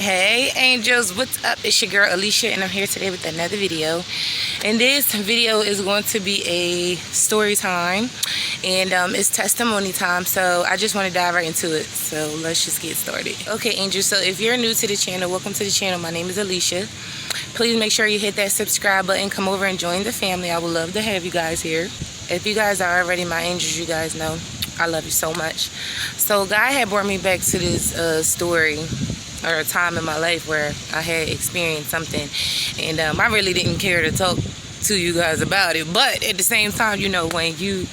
Hey angels, what's up? It's your girl Alicia and I'm here today with another video. And this video is going to be a story time and it's testimony time, so I just want to dive right into it. So let's just get started. Okay angels, so if you're new to the channel, welcome to the channel. My name is Alicia. Please make sure you hit that subscribe button, come over and join the family. I would love to have you guys here. If you guys are already my angels, you guys know I love you so much. So God had brought me back to this story or a time in my life where I had experienced something, and I really didn't care to talk to you guys about it. But at the same time, you know, when you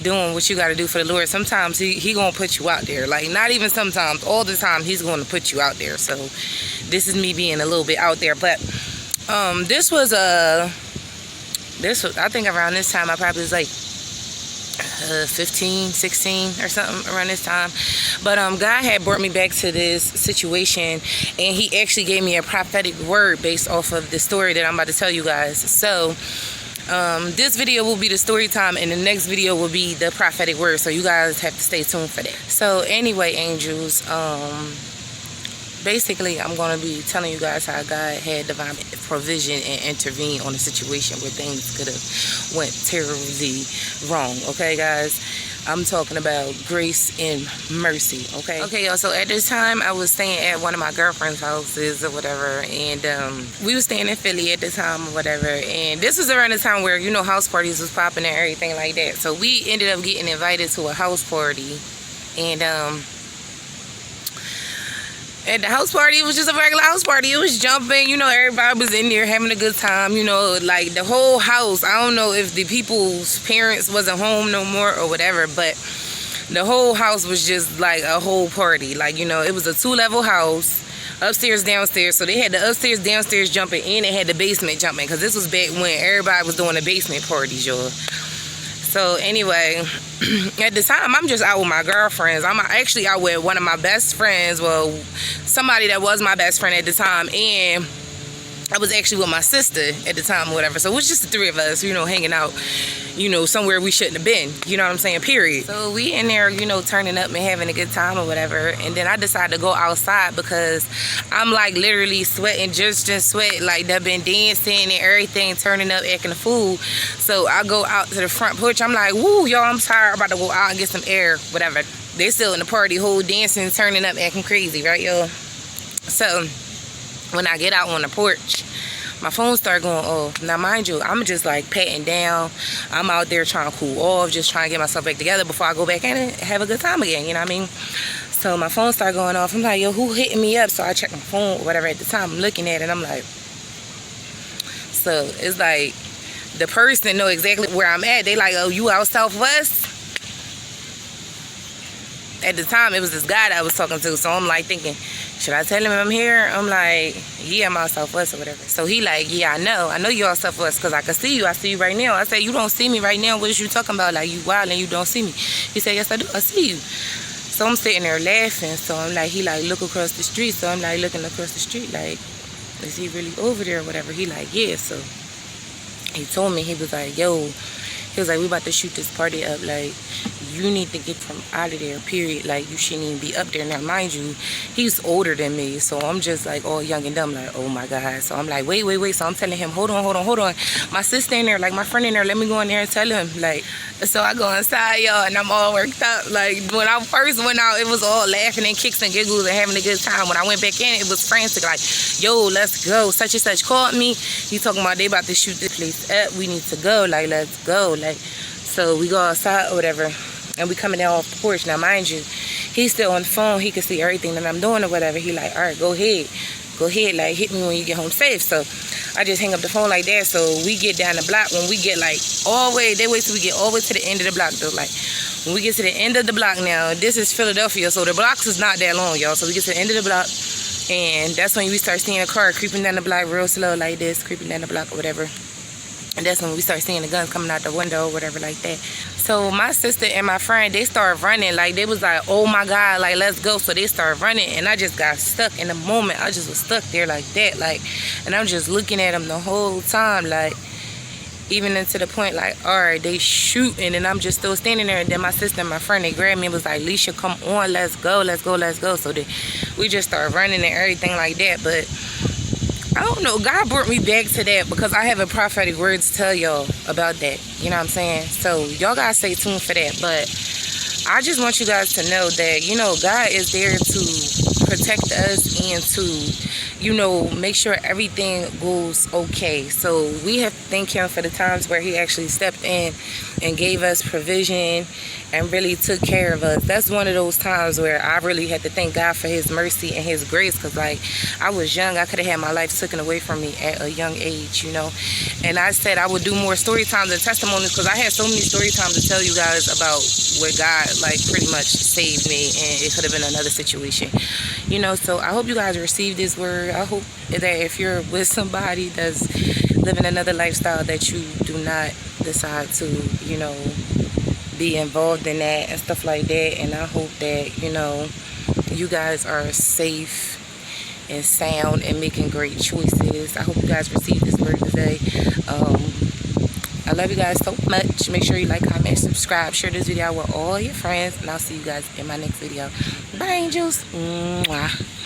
doing what you got to do for the Lord, sometimes he gonna put you out there. Like, not even sometimes, all the time he's gonna put you out there. So this is me being a little bit out there. But this was I think around this time I probably was like 15, 16 or something, around this time. But God had brought me back to this situation, and he actually gave me a prophetic word based off of the story that I'm about to tell you guys. So this video will be the story time, and the next video will be the prophetic word, so you guys have to stay tuned for that. So anyway angels, basically I'm going to be telling you guys how God had divine provision and intervened on a situation where things could have went terribly wrong. Okay guys, I'm talking about grace and mercy. Okay y'all, so at this time I was staying at one of my girlfriend's houses or whatever, and we was staying in Philly at the time or whatever, and this was around the time where, you know, house parties was popping and everything like that. So we ended up getting invited to a house party, and at the house party, it was just a regular house party. It was jumping, you know, everybody was in there having a good time, you know, like the whole house. I don't know if the people's parents wasn't home no more or whatever, but the whole house was just like a whole party. Like, you know, it was a 2-level house, upstairs, downstairs. So they had the upstairs, downstairs jumping, and they had the basement jumping, because this was back when everybody was doing the basement parties, y'all. So anyway, at the time, I'm just out with my girlfriends. I'm actually out with one of my best friends. Well, somebody that was my best friend at the time. And I was actually with my sister at the time or whatever. So it was just the 3 of us, you know, hanging out, you know, somewhere we shouldn't have been. You know what I'm saying? Period. So we in there, you know, turning up and having a good time or whatever. And then I decided to go outside because I'm like literally sweating, just sweat. Like, they've been dancing and everything, turning up, acting a fool. So I go out to the front porch. I'm like, woo, y'all, I'm tired. I'm about to go out and get some air, whatever. They still in the party, whole dancing, turning up, acting crazy, right, y'all? So when I get out on the porch, my phone started going off. Now mind you, I'm just like patting down. I'm out there trying to cool off, just trying to get myself back together before I go back in and have a good time again, you know what I mean? So my phone started going off. I'm like, yo, who hitting me up? So I check my phone or whatever at the time. I'm looking at it, I'm like, so it's like the person know exactly where I'm at. They like, oh, you out Southwest? At the time, it was this guy that I was talking to. So I'm like thinking, should I tell him I'm here? I'm like, yeah, I'm out Southwest or whatever. So he like, yeah, I know you out Southwest because I can see you. I see you right now. I said, you don't see me right now. What is you talking about? Like, you wild and you don't see me. He said, yes, I do. I see you. So I'm sitting there laughing. So I'm like, he like, look across the street. So I'm like looking across the street like, is he really over there or whatever? He like, yeah. So he told me, he was like, yo, he was like, we about to shoot this party up. Like, you need to get from out of there, period. Like, you shouldn't even be up there. Now, mind you, he's older than me. So I'm just like all young and dumb, like, oh my God. So I'm like, wait. So I'm telling him, hold on. My sister in there, like my friend in there, let me go in there and tell him. Like, so I go inside, y'all, and I'm all worked up. Like, when I first went out, it was all laughing and kicks and giggles and having a good time. When I went back in, it was frantic, like, yo, let's go. Such and such called me. He talking about they about to shoot this place up. We need to go. Like, let's go. Like, so we go outside or whatever, and we coming down off the porch. Now, mind you, he's still on the phone. He can see everything that I'm doing or whatever. He like, all right, go ahead, like, hit me when you get home safe. So I just hang up the phone like that. So we get down the block. When we get like all the way, they wait till we get all the way to the end of the block though. Like, when we get to the end of the block now, this is Philadelphia, so the blocks is not that long, y'all. So we get to the end of the block, and that's when we start seeing a car creeping down the block real slow like this, creeping down the block or whatever. And that's when we start seeing the guns coming out the window or whatever like that. So my sister and my friend, they started running. Like, they was like, oh my God, like, let's go. So they started running, and I just got stuck in the moment. I just was stuck there like that. Like, and I'm just looking at them the whole time. Like, even into the point like, all right, they shooting and I'm just still standing there. And then my sister and my friend, they grabbed me and was like, Alicia, come on, let's go, let's go, let's go. So we just started running and everything like that. But I don't know, God brought me back to that because I have a prophetic word to tell y'all about that. You know what I'm saying? So y'all gotta stay tuned for that. But I just want you guys to know that, you know, God is there to protect us and to, you know, make sure everything goes okay. So we have to thank him for the times where he actually stepped in and gave us provision and really took care of us. That's one of those times where I really had to thank God for his mercy and his grace, because like I was young, I could have had my life taken away from me at a young age, you know. And I said I would do more story times and testimonies because I had so many story times to tell you guys about where God like pretty much saved me, and it could have been another situation, you know. So I hope you guys receive this word. I hope that if you're with somebody that's living another lifestyle, that you do not decide to, you know, be involved in that and stuff like that. And I hope that, you know, you guys are safe and sound and making great choices. I hope you guys receive this word today. I love you guys so much. Make sure you like, comment, subscribe, share this video with all your friends, and I'll see you guys in my next video. Bye, angels. Mwah.